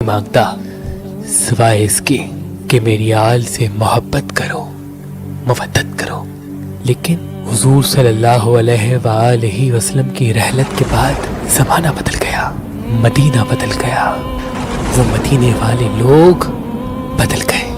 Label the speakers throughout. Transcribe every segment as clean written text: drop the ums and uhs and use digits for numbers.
Speaker 1: مانگتا سوائے اس کے کہ میری آل سے محبت کرو، مودت کرو۔ لیکن حضور صلی اللہ علیہ وآلہ وسلم کی رحلت کے بعد زمانہ بدل گیا، مدینہ بدل گیا، وہ مدینے والے لوگ بدل گئے۔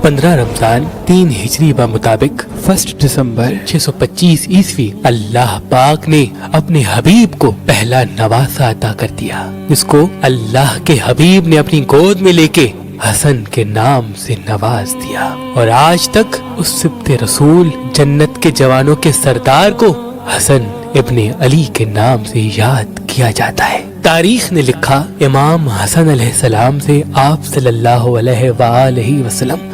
Speaker 1: 15 رمضان 3 ہجری بمطابق 1 دسمبر 625 عیسوی اللہ پاک نے اپنے حبیب کو پہلا نواسہ عطا کر دیا، جس کو اللہ کے حبیب نے اپنی گود میں لے کے حسن کے نام سے نواز دیا، اور آج تک اس سبط رسول جنت کے جوانوں کے سردار کو حسن ابن علی کے نام سے یاد کیا جاتا ہے۔ تاریخ نے لکھا امام حسن علیہ السلام سے آپ صلی اللہ علیہ وآلہ وسلم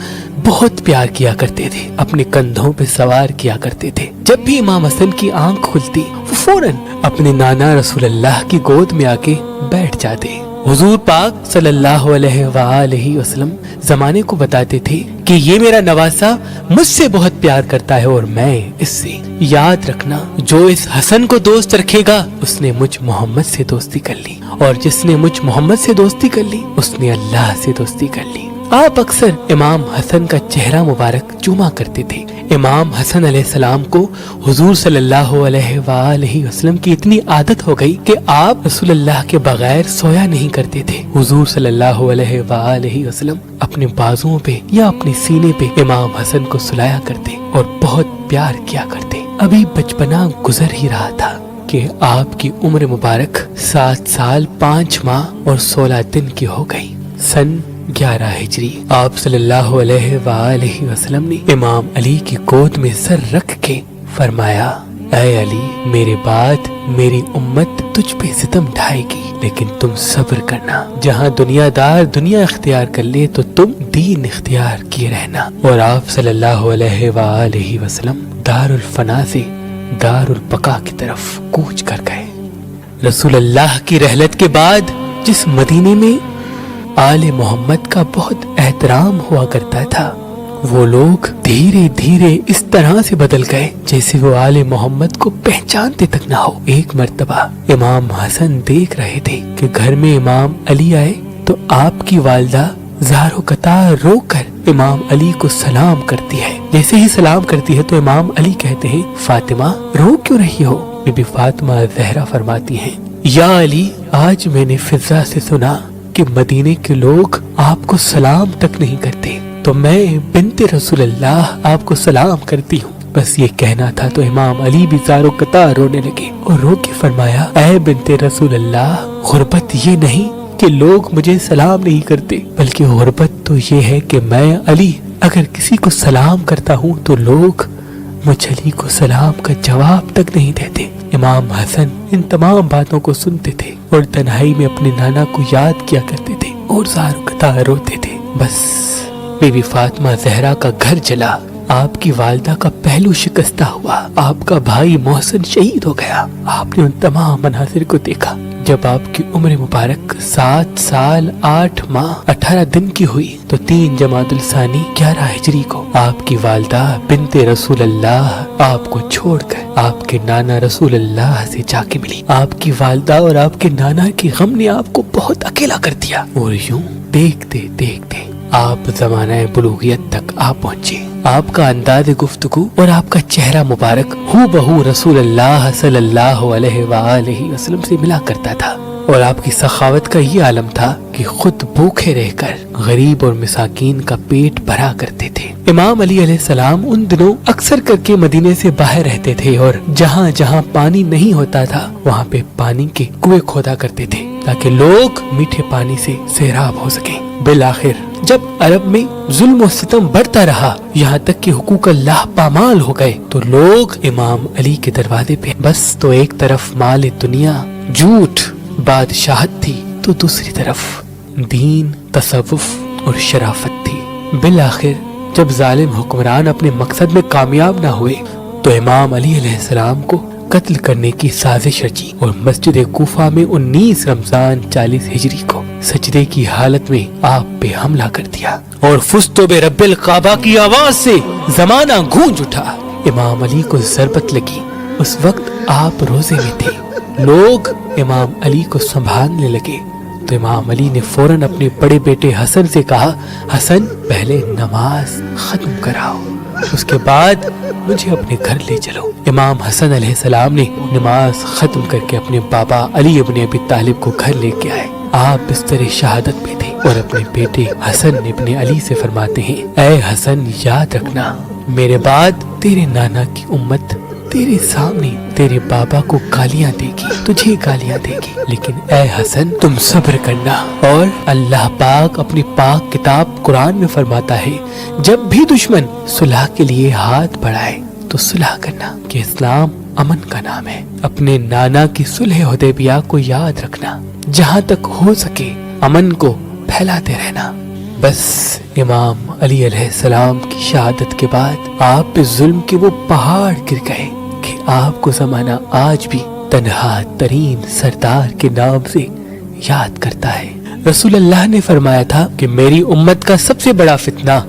Speaker 1: بہت پیار کیا کرتے تھے، اپنے کندھوں پہ سوار کیا کرتے تھے۔ جب بھی امام حسن کی آنکھ کھلتی وہ فوراً اپنے نانا رسول اللہ کی گود میں آ کے بیٹھ جاتے۔ حضور پاک صلی اللہ علیہ وآلہ وسلم زمانے کو بتاتے تھے کہ یہ میرا نواسہ مجھ سے بہت پیار کرتا ہے اور میں اس سے۔ یاد رکھنا، جو اس حسن کو دوست رکھے گا اس نے مجھ محمد سے دوستی کر لی، اور جس نے مجھ محمد سے دوستی کر لی اس نے اللہ سے دوستی کر لی۔ آپ اکثر امام حسن کا چہرہ مبارک چوما کرتے تھے۔ امام حسن علیہ السلام کو حضور صلی اللہ علیہ وآلہ وسلم کی اتنی عادت ہو گئی کہ آپ رسول اللہ کے بغیر سویا نہیں کرتے تھے۔ حضور صلی اللہ علیہ وآلہ وسلم اپنے بازوؤں پہ یا اپنے سینے پہ امام حسن کو سلایا کرتے اور بہت پیار کیا کرتے۔ ابھی بچپنا گزر ہی رہا تھا کہ آپ کی عمر مبارک 7 سال 5 ماہ اور 16 دن کی ہو گئی۔ سن 11 ہجری آپ صلی اللہ علیہ وآلہ وسلم نے امام علی کی گود میں سر رکھ کے فرمایا، اے علی، میرے بعد میری امت تجھ پہ ستم ڈھائے گی، لیکن تم صبر کرنا۔ جہاں دنیا دار دنیا اختیار کر لے تو تم دین اختیار کیے رہنا۔ اور آپ صلی اللہ علیہ وآلہ وسلم دار الفنا سے دار البقا کی طرف کوچ کر گئے۔ رسول اللہ کی رحلت کے بعد جس مدینے میں آل محمد کا بہت احترام ہوا کرتا تھا، وہ لوگ دھیرے دھیرے اس طرح سے بدل گئے جیسے وہ آل محمد کو پہچانتے تک نہ ہو۔ ایک مرتبہ امام حسن دیکھ رہے تھے کہ گھر میں امام علی آئے تو آپ کی والدہ زار و قطار رو کر امام علی کو سلام کرتی ہے۔ جیسے ہی سلام کرتی ہے تو امام علی کہتے ہیں، فاطمہ رو کیوں رہی ہو؟ بی بی فاطمہ زہرا فرماتی ہیں، یا علی، آج میں نے فضا سے سنا کہ مدینے کے لوگ آپ کو سلام تک نہیں کرتے، تو میں بنت رسول اللہ آپ کو سلام کرتی ہوں۔ بس یہ کہنا تھا تو امام علی بھی زار و قطار رونے لگے اور رو کے فرمایا، اے بنت رسول اللہ، غربت یہ نہیں کہ لوگ مجھے سلام نہیں کرتے، بلکہ غربت تو یہ ہے کہ میں علی اگر کسی کو سلام کرتا ہوں تو لوگ مجھ علی کو سلام کا جواب تک نہیں دیتے۔ امام حسن ان تمام باتوں کو سنتے تھے اور تنہائی میں اپنے نانا کو یاد کیا کرتے تھے اور زار و قطار روتے تھے۔ بس بی بی فاطمہ زہرا کا گھر جلا، آپ کی والدہ کا پہلو شکستہ ہوا، آپ کا بھائی محسن شہید ہو گیا۔ آپ نے ان تمام مناظر کو دیکھا۔ جب آپ کی عمر مبارک 7 سال 8 ماہ 18 دن کی ہوئی تو 3 جمادی الثانی 11 ہجری کو آپ کی والدہ بنت رسول اللہ آپ کو چھوڑ کر آپ کے نانا رسول اللہ سے جا کے ملی۔ آپ کی والدہ اور آپ کے نانا کے غم نے آپ کو بہت اکیلا کر دیا، اور یوں دیکھتے دیکھتے آپ زمانہ بلوغیت تک آپ پہنچے۔ آپ کا انداز گفتگو اور آپ کا چہرہ مبارک ہو بہو رسول اللہ صلی اللہ علیہ وآلہ وسلم سے ملا کرتا تھا، اور آپ کی سخاوت کا یہ عالم تھا کہ خود بھوکے رہ کر غریب اور مساکین کا پیٹ بھرا کرتے تھے۔ امام علی علیہ السلام ان دنوں اکثر کر کے مدینے سے باہر رہتے تھے، اور جہاں جہاں پانی نہیں ہوتا تھا وہاں پہ پانی کے کنویں کھودا کرتے تھے تاکہ لوگ میٹھے پانی سے سیراب ہو سکیں۔ بالآخر جب عرب میں ظلم و ستم بڑھتا رہا، یہاں تک کہ حقوق اللہ پامال ہو گئے، تو لوگ امام علی کے دروازے پہ بس تو ایک طرف مال دنیا، جھوٹ، بادشاہت تھی، تو دوسری طرف دین، تصوف اور شرافت تھی۔ بالآخر جب ظالم حکمران اپنے مقصد میں کامیاب نہ ہوئے تو امام علی علیہ السلام کو قتل کرنے کی سازش رچی اور مسجد کوفہ میں 19 رمضان 40 ہجری کو سجدے کی حالت میں آپ پہ حملہ کر دیا، اور فستو بے رب الکعبہ کی آواز سے زمانہ گونج اٹھا۔ امام علی کو ضربت لگی۔ اس وقت آپ روزے میں تھے۔ لوگ امام علی کو سنبھالنے لگے۔ تو امام علی نے فوراً اپنے بڑے بیٹے حسن سے کہا، حسن پہلے نماز ختم کراؤ، اس کے بعد مجھے اپنے گھر لے چلو۔ امام حسن علیہ السلام نے نماز ختم کر کے اپنے بابا علی ابن ابی طالب کو گھر لے کے آئے۔ آپ بستر شہادت میں تھے اور اپنے بیٹے حسن ابن علی سے فرماتے ہیں، اے حسن یاد رکھنا، میرے بعد تیرے نانا کی امت تیرے سامنے تیرے بابا کو گالیاں دے گی، تجھے گالیاں دے گی، لیکن اے حسن تم صبر کرنا۔ اور اللہ پاک اپنی پاک کتاب قرآن میں فرماتا ہے، جب بھی دشمن صلح کے لیے ہاتھ بڑھائے تو صلح کرنا، کہ اسلام امن کا نام ہے۔ اپنے نانا کی صلح حدیبیہ کو یاد رکھنا، جہاں تک ہو سکے امن کو پھیلاتے رہنا۔ بس امام علی علیہ السلام کی شہادت کے بعد آپ پہ ظلم کے وہ پہاڑ گر گئے کہ آپ کو زمانہ آج بھی تنہا ترین سردار کے نام سے یاد کرتا ہے۔ رسول اللہ نے فرمایا تھا کہ میری امت کا سب سے بڑا فتنہ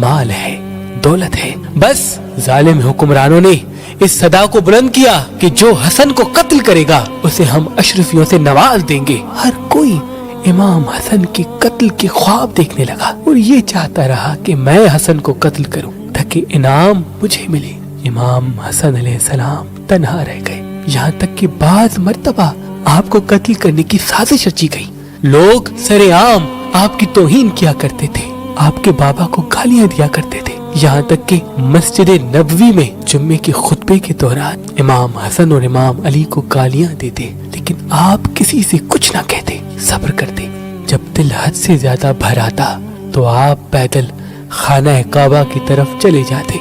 Speaker 1: مال ہے، دولت ہے۔ بس ظالم حکمرانوں نے اس صدا کو بلند کیا کہ جو حسن کو قتل کرے گا اسے ہم اشرفیوں سے نواز دیں گے۔ ہر کوئی امام حسن کے قتل کے خواب دیکھنے لگا اور یہ چاہتا رہا کہ میں حسن کو قتل کروں تاکہ انعام مجھے ملے۔ امام حسن علیہ السلام تنہا رہ گئے، یہاں تک کہ بعض مرتبہ آپ کو قتل کرنے کی سازش رچی گئی۔ لوگ سر عام آپ کی توہین کیا کرتے تھے، آپ کے بابا کو گالیاں دیا کرتے تھے، یہاں تک کہ مسجد نبوی میں جمعے کے خطبے کے دوران امام حسن اور امام علی کو گالیاں دیتے، لیکن آپ کسی سے کچھ نہ کہتے، صبر کرتے۔ جب دل حد سے زیادہ بھر آتا تو آپ پیدل خانہ کعبہ کی طرف چلے جاتے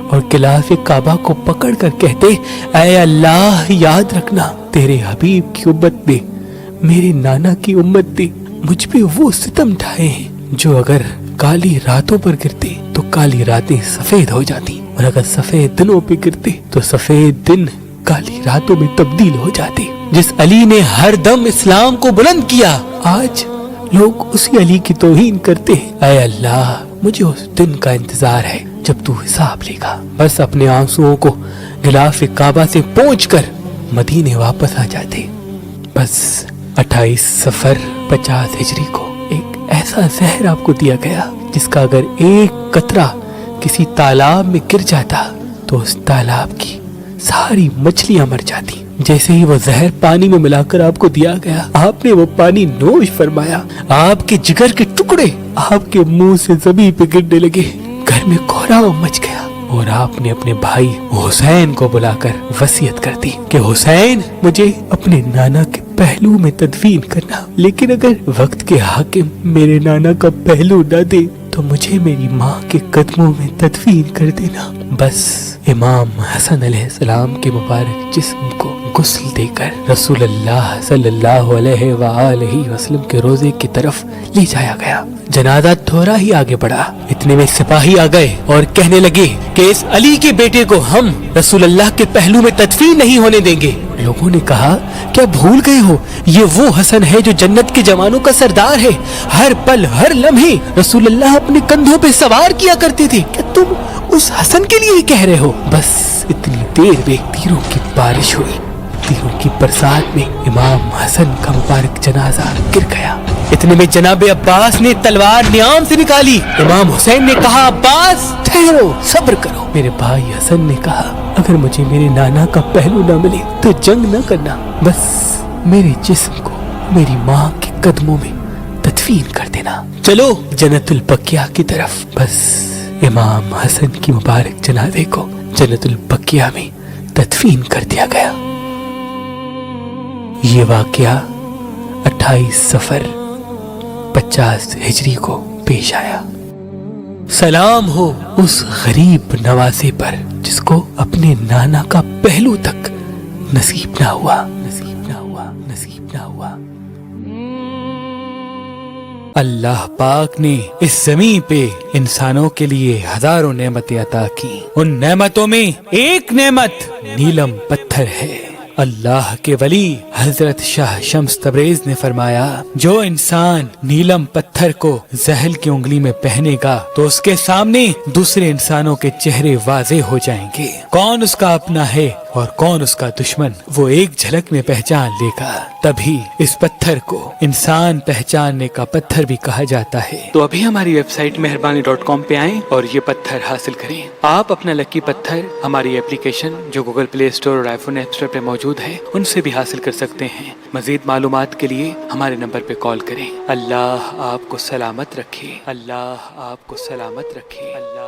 Speaker 1: اور غلاف کعبہ کو پکڑ کر کہتے، اے اللہ یاد رکھنا، تیرے حبیب کی امت نے، میرے نانا کی امت نے مجھ پہ وہ ستم ڈھائے ہیں جو اگر کالی راتوں پر گرتے تو کالی راتیں سفید ہو جاتی، اور اگر سفید دنوں پہ گرتے تو سفید دن کالی راتوں میں تبدیل ہو جاتے۔ جس علی نے ہر دم اسلام کو بلند کیا، آج لوگ اسی علی کی توہین کرتے ہیں۔ اے اللہ مجھے اس دن کا انتظار ہے جب تو حساب لے گا۔ بس اپنے آنسوؤں کو غلاف کعبہ سے پونچھ کر مدینے واپس آ جاتے۔ بس 28 صفر 50 ہجری کو ایک ایسا زہر آپ کو دیا گیا جس کا اگر ایک قطرہ کسی تالاب میں گر جاتا تو اس تالاب کی ساری مچھلیاں مر جاتی۔ جیسے ہی وہ زہر پانی میں ملا کر آپ کو دیا گیا، آپ نے وہ پانی نوش فرمایا، آپ کے جگر کے ٹکڑے آپ کے منہ سے زمین پہ گرنے لگے، گھر میں کوہرام مچ گیا، اور آپ نے اپنے بھائی حسین کو بلا کر وصیت کر دی کہ حسین مجھے اپنے نانا کے پہلو میں تدفین کرنا، لیکن اگر وقت کے حاکم میرے نانا کا پہلو نہ دے تو مجھے میری ماں کے قدموں میں تدفین کر دینا۔ بس امام حسن علیہ السلام کے مبارک جسم کو غسل دے کر رسول اللہ صلی اللہ علیہ وآلہ وسلم کے روزے کی طرف لے جایا گیا۔ جنازہ تھوڑا ہی آگے بڑھا، اتنے میں سپاہی آ گئے اور کہنے لگے کہ اس علی کے بیٹے کو ہم رسول اللہ کے پہلو میں تدفین نہیں ہونے دیں گے۔ لوگوں نے کہا، کیا بھول گئے ہو، یہ وہ حسن ہے جو جنت کے جوانوں کا سردار ہے، ہر پل ہر لمحے رسول اللہ اپنے کندھوں پہ سوار کیا کرتے تھے، کیا تم اس حسن کے لیے ہی کہہ رہے ہو؟ بس اتنی دیر میں تیروں کی بارش ہوئی، تیروں کی برسات میں امام حسن کا مبارک جنازہ گر گیا۔ اتنے میں جناب عباس نے تلوار نیام سے نکالی۔ امام حسین نے کہا، عباس ٹھہرو، صبر کرو۔ میرے بھائی حسن نے کہا، اگر مجھے میرے نانا کا پہلو نہ ملے تو جنگ نہ کرنا، بس میرے جسم کو میری ماں کے قدموں میں تدفین کر دینا، چلو جنت البقیہ کی طرف۔ بس امام حسن کی مبارک جنازے کو جنت البقیہ میں تدفین کر دیا گیا۔ یہ واقعہ 28 صفر 50 ہجری کو پیش آیا۔ سلام ہو اس غریب نوازے پر جس کو اپنے نانا کا پہلو تک نصیب نہ ہوا، نصیب نہ ہوا، نصیب نہ ہوا۔ اللہ پاک نے اس زمین پہ انسانوں کے لیے ہزاروں نعمتیں عطا کی، ان نعمتوں میں ایک نعمت نیلم پتھر ہے۔ اللہ کے ولی حضرت شاہ شمس تبریز نے فرمایا، جو انسان نیلم پتھر کو زحل کی انگلی میں پہنے گا تو اس کے سامنے دوسرے انسانوں کے چہرے واضح ہو جائیں گے، کون اس کا اپنا ہے اور کون اس کا دشمن وہ ایک جھلک میں پہچان لے گا. تبھی اس پتھر کو انسان پہچاننے کا پتھر بھی کہا جاتا ہے. تو ابھی ہماری ویب سائٹ meherbani.com پہ آئیں اور یہ پتھر حاصل کریں. آپ اپنا لکی پتھر ہماری اپلیکیشن جو گوگل پلے اسٹور اور آئی فون ایپ اسٹور پہ موجود ہے ان سے بھی حاصل کر سکتے ہیں. مزید معلومات کے لیے ہمارے نمبر پہ کال کریں. اللہ آپ کو سلامت رکھے. اللہ آپ کو سلامت رکھے. اللہ